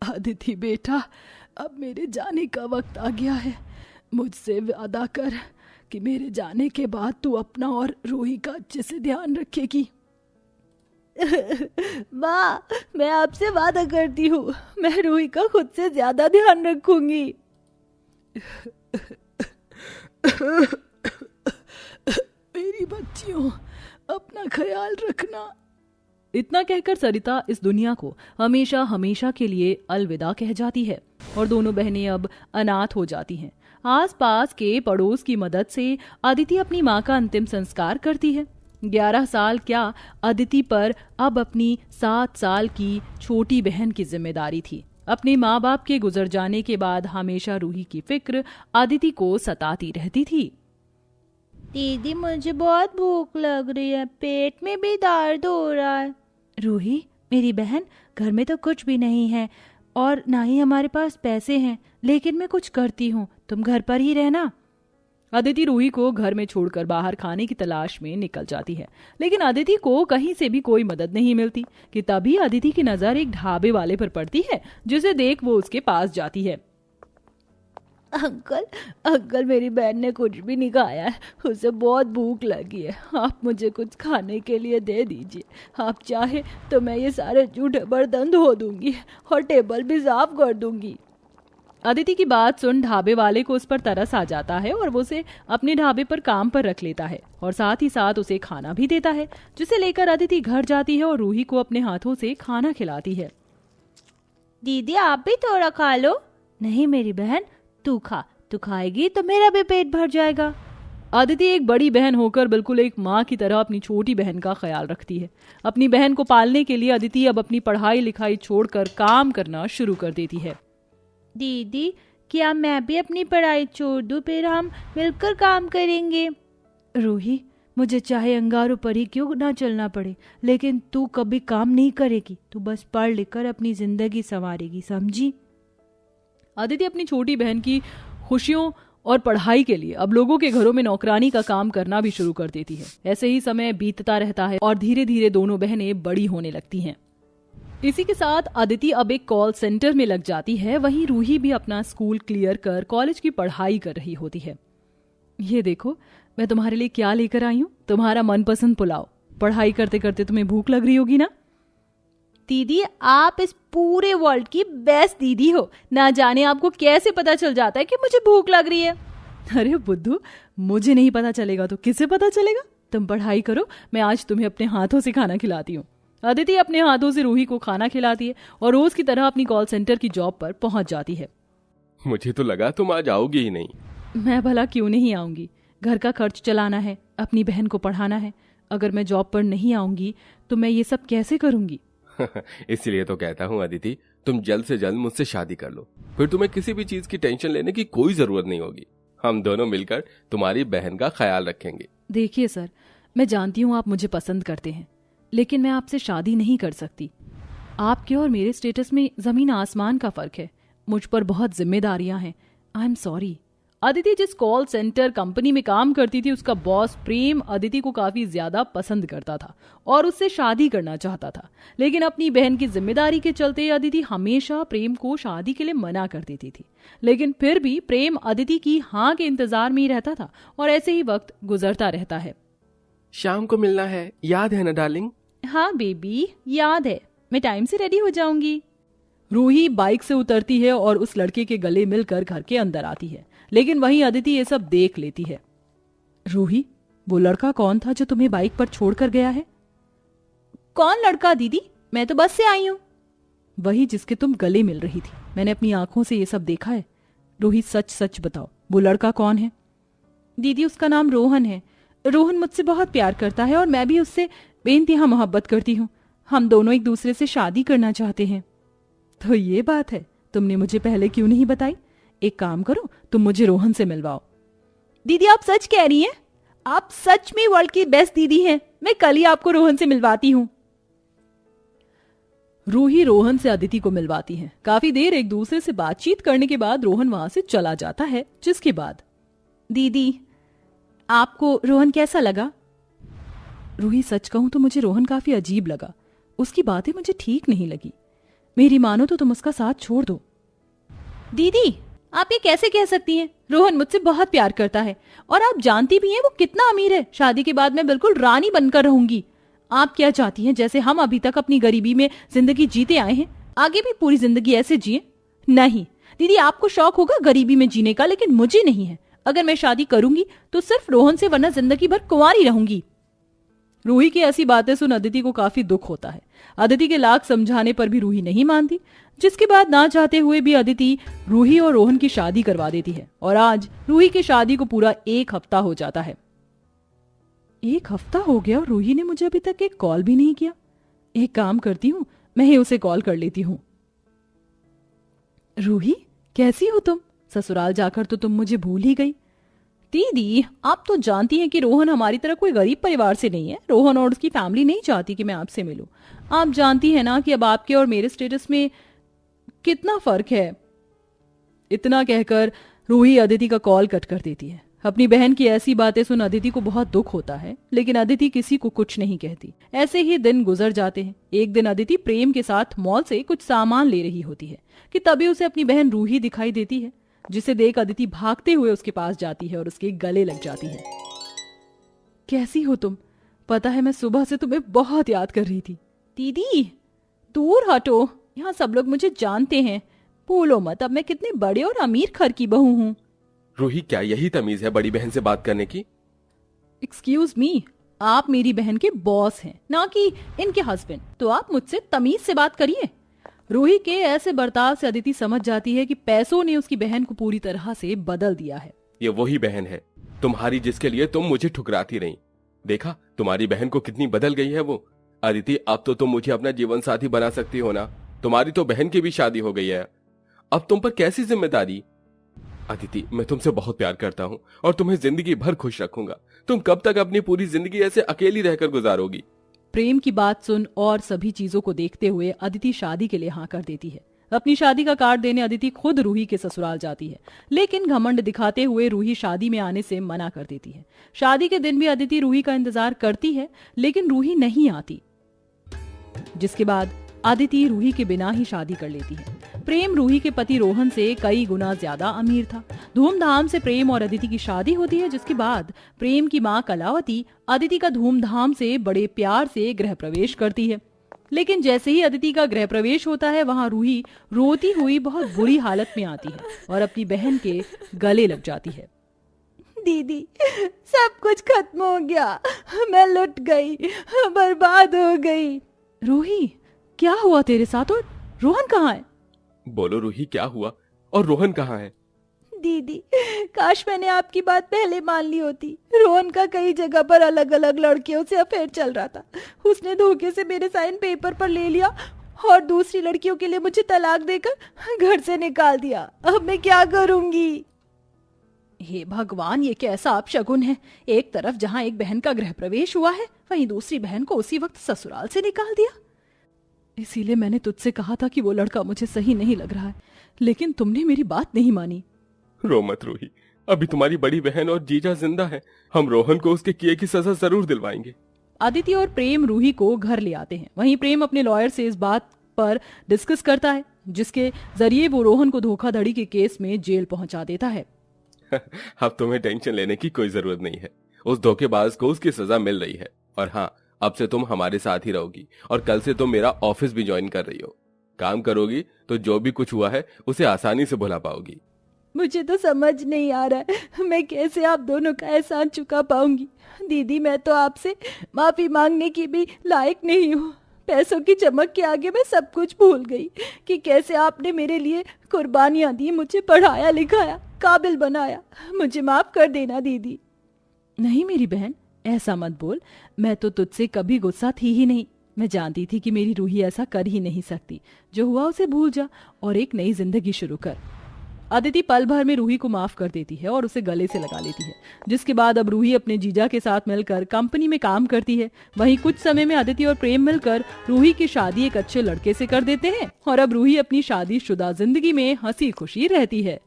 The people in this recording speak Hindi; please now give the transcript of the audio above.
अदिति बेटा, अब मेरे जाने का वक्त आ गया है। मुझसे वादा कर कि मेरे जाने के बाद तू अपना और रूही का अच्छे से ध्यान रखेगी। माँ, मैं आपसे वादा करती हूँ, मैं रूही का खुद से ज्यादा ध्यान रखूंगी। मेरी बच्चियों, अपना ख्याल रखना। इतना कहकर सरिता इस दुनिया को हमेशा हमेशा के लिए अलविदा कह जाती है और दोनों बहनें अब अनाथ हो जाती हैं। आसपास के पड़ोस की मदद से अदिति अपनी माँ का अंतिम संस्कार करती है। 11 साल क्या, अदिति पर अब अपनी 7 साल की छोटी बहन की जिम्मेदारी थी। अपने माँ बाप के गुजर जाने के बाद हमेशा रूही की फिक्र अदिति को सताती रहती थी। दीदी, मुझे बहुत भूख लग रही है, पेट में भी दर्द हो रहा है। रूही मेरी बहन, घर में तो कुछ भी नहीं है और ना ही हमारे पास पैसे हैं, लेकिन मैं कुछ करती हूँ, तुम घर पर ही रहना। अदिति रूही को घर में छोड़कर बाहर खाने की तलाश में निकल जाती है, लेकिन अदिति को कहीं से भी कोई मदद नहीं मिलती कि तभी अदिति की नजर एक ढाबे वाले पर पड़ती है, जिसे देख वो उसके पास जाती है। अंकल, मेरी बहन ने कुछ भी नहीं खाया है, उसे बहुत भूख लगी है, आप मुझे कुछ खाने के लिए दे दीजिए। आप चाहे तो मैं ये सारे जूठे बर्तन धो दूंगी और टेबल भी साफ कर दूंगी। अदिति की बात सुन ढाबे वाले को उस पर तरस आ जाता है और वो उसे अपने ढाबे पर काम पर रख लेता है और साथ ही साथ उसे खाना भी देता है, जिसे लेकर अदिति घर जाती है और रूही को अपने हाथों से खाना खिलाती है। दीदी, आप भी थोड़ा खा लो। नहीं मेरी बहन, तू खा, तू खाएगी तो मेरा भी पेट भर जाएगा। अदिति एक बड़ी बहन होकर बिल्कुल एक माँ की तरह अपनी छोटी बहन का ख्याल रखती है। अपनी बहन को पालने के लिए अदिति अब अपनी पढ़ाई लिखाई छोड़कर काम करना शुरू कर देती है। दीदी, क्या मैं भी अपनी पढ़ाई छोड़ दूं, फिर हम मिलकर काम करेंगे। रूही, मुझे चाहे अंगारों पर ही क्यों ना चलना पड़े, लेकिन तू कभी काम नहीं करेगी, तू बस पढ़ लिख कर अपनी जिंदगी संवारेगी, समझी? अदिति अपनी छोटी बहन की खुशियों और पढ़ाई के लिए अब लोगों के घरों में नौकरानी का काम करना भी शुरू कर देती है। ऐसे ही समय बीतता रहता है और धीरे धीरे दोनों बहनें बड़ी होने लगती हैं। इसी के साथ अदिति अब एक कॉल सेंटर में लग जाती है। वहीं रूही भी अपना स्कूल क्लियर कर कॉलेज की पढ़ाई कर रही होती है। ये देखो, मैं तुम्हारे लिए क्या लेकर आई हूँ, तुम्हारा मनपसंद पुलाव। पढ़ाई करते करते तुम्हें भूख लग रही होगी ना। दीदी, आप इस पूरे वर्ल्ड की बेस्ट दीदी हो, ना जाने आपको कैसे पता चल जाता है कि मुझे भूख लग रही है। अरे बुद्धू, मुझे नहीं पता चलेगा तो किसे पता चलेगा। तुम पढ़ाई करो, मैं आज तुम्हें अपने हाथों से खाना खिलाती हूँ। अदिति अपने हाथों से रूही को खाना खिलाती है और रोज की तरह अपनी कॉल सेंटर की जॉब पर पहुंच जाती है। मुझे तो लगा तुम आज आओगी ही नहीं। मैं भला क्यों नहीं आऊंगी, घर का खर्च चलाना है, अपनी बहन को पढ़ाना है। अगर मैं जॉब पर नहीं आऊंगी तो मैं ये सब कैसे करूंगी। इसलिए तो कहता हूँ अदिति, तुम जल्द से जल्द मुझसे शादी कर लो, फिर तुम्हें किसी भी चीज की टेंशन लेने की कोई जरूरत नहीं होगी। हम दोनों मिलकर तुम्हारी बहन का ख्याल रखेंगे। देखिए सर, मैं जानती हूँ आप मुझे पसंद करते हैं, लेकिन मैं आपसे शादी नहीं कर सकती। आपके और मेरे स्टेटस में जमीन आसमान का फर्क है। मुझ पर बहुत जिम्मेदारियां हैं। I am sorry. अदिति जिस कॉल सेंटर कंपनी में काम करती थी, उसका बॉस प्रेम अदिति को काफी ज्यादा पसंद करता था और उससे शादी करना चाहता था, लेकिन अपनी बहन की जिम्मेदारी के चलते अदिति हमेशा प्रेम को शादी के लिए मना कर देती थी। लेकिन फिर भी प्रेम अदिति की हाँ के इंतजार में ही रहता था और ऐसे ही वक्त गुजरता रहता है। शाम को मिलना है, याद है ना डार्लिंग? हाँ बेबी, याद है, मैं टाइम से रेडी हो जाऊंगी। रूही बाइक से उतरती है और उस लड़के के गले मिलकर घर के अंदर आती है, लेकिन वहीं अदिति ये सब देख लेती है। रूही, वो लड़का कौन था जो तुम्हें बाइक पर छोड़कर गया है? कौन लड़का दीदी? मैं तो बस से आई हूँ। वही जिसके तुम गले मिल रही थी। मैंने अपनी आंखों से ये सब देखा है। रूही, सच सच बताओ, वो लड़का कौन है? दीदी, उसका नाम रोहन है। रोहन मुझसे बहुत प्यार करता है और मैं भी उससे बेइंतहा मोहब्बत करती हूँ। हम दोनों एक दूसरे से शादी करना चाहते हैं। तो ये बात है, तुमने मुझे पहले क्यों नहीं बताई? एक काम करो, तुम मुझे रोहन से मिलवाओ। दीदी, आप सच कह रही हैं? आप सच में वर्ल्ड की बेस्ट दीदी हैं। मैं कल ही आपको रोहन से मिलवाती हूँ। रूही रोहन से अदिति को मिलवाती है। काफी देर एक दूसरे से बातचीत करने के बाद रोहन वहां से चला जाता है, जिसके बाद दीदी, आपको रोहन कैसा लगा? रूही, सच कहूं तो मुझे रोहन काफी अजीब लगा। उसकी बातें मुझे ठीक नहीं लगी। मेरी मानो तो तुम उसका साथ छोड़ दो। दीदी, आप ये कैसे कह सकती हैं? रोहन मुझसे बहुत प्यार करता है और आप जानती भी हैं वो कितना अमीर है। शादी के बाद मैं बिल्कुल रानी बनकर रहूंगी। आप क्या चाहती हैं, जैसे हम अभी तक अपनी गरीबी में जिंदगी जीते आए हैं, आगे भी पूरी जिंदगी ऐसे जिए? नहीं दीदी, आपको शौक होगा गरीबी में जीने का, लेकिन मुझे नहीं है। अगर मैं शादी करूंगी तो सिर्फ रोहन से, वरना जिंदगी भर कुंवारी रहूंगी। रूही की ऐसी बातें सुन अदिति को काफी दुख होता है। अदिति के लाख समझाने पर भी रूही नहीं मानती, जिसके बाद ना चाहते हुए भी अदिति रूही और रोहन की शादी करवा देती है। और आज रूही की शादी को पूरा 1 हफ्ता हो जाता है। 1 हफ्ता हो गया और रूही ने मुझे अभी तक एक कॉल भी नहीं किया। एक काम करती हूँ, मैं ही उसे कॉल कर लेती हूँ। रूही, कैसी हो तुम? ससुराल जाकर तो तुम मुझे भूल ही गई। दीदी, आप तो जानती हैं कि रोहन हमारी तरह कोई गरीब परिवार से नहीं है। रोहन और उसकी फैमिली नहीं चाहती कि मैं आपसे मिलूं। आप जानती हैं ना कि अब आपके और मेरे स्टेटस में कितना फर्क है। इतना कहकर रूही अदिति का कॉल कट कर देती है। अपनी बहन की ऐसी बातें सुन अदिति को बहुत दुख होता है, लेकिन अदिति किसी को कुछ नहीं कहती। ऐसे ही दिन गुजर जाते हैं। एक दिन अदिति प्रेम के साथ मॉल से कुछ सामान ले रही होती है कि तभी उसे अपनी बहन रूही दिखाई देती है, जिसे देख अदिति भागते हुए उसके पास जाती है और उसके गले लग जाती है। कैसी हो तुम? पता है मैं सुबह से तुम्हें बहुत याद कर रही थी। दीदी, दूर हटो, यहाँ सब लोग मुझे जानते हैं। भूलो मत, अब मैं कितने बड़े और अमीर घर की बहू हूँ। रूही, क्या यही तमीज है बड़ी बहन से बात करने की? एक्सक्यूज मी, आप मेरी बहन के बॉस हैं, ना कि इनके हस्बैंड, तो आप मुझसे तमीज से बात करिए। रूही के ऐसे बर्ताव से अदिति समझ जाती है कि पैसों ने उसकी बहन को पूरी तरह से बदल दिया है। ये वही बहन है तुम्हारी जिसके लिए तुम मुझे ठुकराती रही। देखा तुम्हारी बहन को कितनी बदल गई है वो। अदिति, अब तो तुम मुझे अपना जीवन साथी बना सकती हो ना। तुम्हारी तो बहन की भी शादी हो गई है, अब तुम पर कैसी जिम्मेदारी? अदिति, मैं तुमसे बहुत प्यार करता हूँ और तुम्हें जिंदगी भर खुश रखूंगा। तुम कब तक अपनी पूरी जिंदगी ऐसे अकेली रहकर गुजारोगी? प्रेम की बात सुन और सभी चीजों को देखते हुए अदिति शादी के लिए हाँ कर देती है। अपनी शादी का कार्ड देने अदिति खुद रूही के ससुराल जाती है, लेकिन घमंड दिखाते हुए रूही शादी में आने से मना कर देती है। शादी के दिन भी अदिति रूही का इंतजार करती है, लेकिन रूही नहीं आती, जिसके बाद अदिति रूही के बिना ही शादी कर लेती है। प्रेम रूही के पति रोहन से कई गुना ज्यादा अमीर था। धूमधाम से प्रेम और अदिति की शादी होती है, जिसके बाद प्रेम की मां कलावती अदिति का धूमधाम से बड़े प्यार से गृह प्रवेश करती है। लेकिन जैसे ही अदिति का गृह प्रवेश होता है, वहां रूही रोती हुई बहुत बुरी हालत में आती है और अपनी बहन के गले लग जाती है। दीदी, सब कुछ खत्म हो गया, मैं लुट गई, बर्बाद हो गई। रूही, क्या हुआ तेरे साथ और रोहन कहाँ है? बोलो रूही, क्या हुआ और रोहन कहाँ है? दीदी, काश मैंने आपकी बात पहले मान ली होती। रोहन का कई जगह पर अलग अलग लड़कियों से अफेयर चल रहा था। उसने धोखे से मेरे साइन पेपर पर ले लिया और दूसरी लड़कियों के लिए मुझे तलाक देकर घर से निकाल दिया। अब मैं क्या करूंगी? हे भगवान, ये कैसा अपशगुन है। एक तरफ जहाँ एक बहन का गृह प्रवेश हुआ है, वहीं दूसरी बहन को उसी वक्त ससुराल से निकाल दिया। इसीलिए मैंने तुझसे कहा था कि वो लड़का मुझे सही नहीं लग रहा है, लेकिन तुमने मेरी बात नहीं मानी। रो मत रूही, अभी तुम्हारी बड़ी बहन और जीजा जिंदा है। हम रोहन को उसके किए की सजा जरूर दिलवाएंगे। अदिति और प्रेम रूही को घर ले आते हैं। वहीं प्रेम अपने लॉयर से इस बात पर डिस्कस करता है, जिसके जरिए वो रोहन को धोखाधड़ी के केस में जेल पहुंचा देता है। अब तुम्हें टेंशन लेने की कोई जरूरत नहीं है। उस धोखेबाज को उसकी सजा मिल रही है। और हाँ, अब से तुम हमारे साथ ही रहोगी और कल से तुम मेरा ऑफिस भी ज्वाइन कर रही हो। काम करोगी तो जो भी कुछ हुआ है उसे आसानी से भुला पाओगी। मुझे तो समझ नहीं आ रहा है मैं कैसे आप दोनों का एहसान चुका पाऊंगी। दीदी, मैं तो आपसे माफी मांगने की भी लायक नहीं हूँ। पैसों की चमक के आगे मैं सब कुछ भूल गई कि कैसे आपने मेरे लिए कुर्बानियां दी, मुझे पढ़ाया लिखाया, काबिल बनाया। मुझे माफ कर देना दीदी। नहीं मेरी बहन, ऐसा मत बोल। मैं तो तुझसे कभी गुस्सा थी ही नहीं। मैं जानती थी कि मेरी रूही ऐसा कर ही नहीं सकती। जो हुआ उसे भूल जा और एक नई जिंदगी शुरू कर। अदिति पल भर में रूही को माफ कर देती है और उसे गले से लगा लेती है, जिसके बाद अब रूही अपने जीजा के साथ मिलकर कंपनी में काम करती है। वहीं कुछ समय में अदिति और प्रेम मिलकर रूही की शादी एक अच्छे लड़के से कर देते हैं और अब रूही अपनी शादीशुदा जिंदगी में हंसी खुशी रहती है।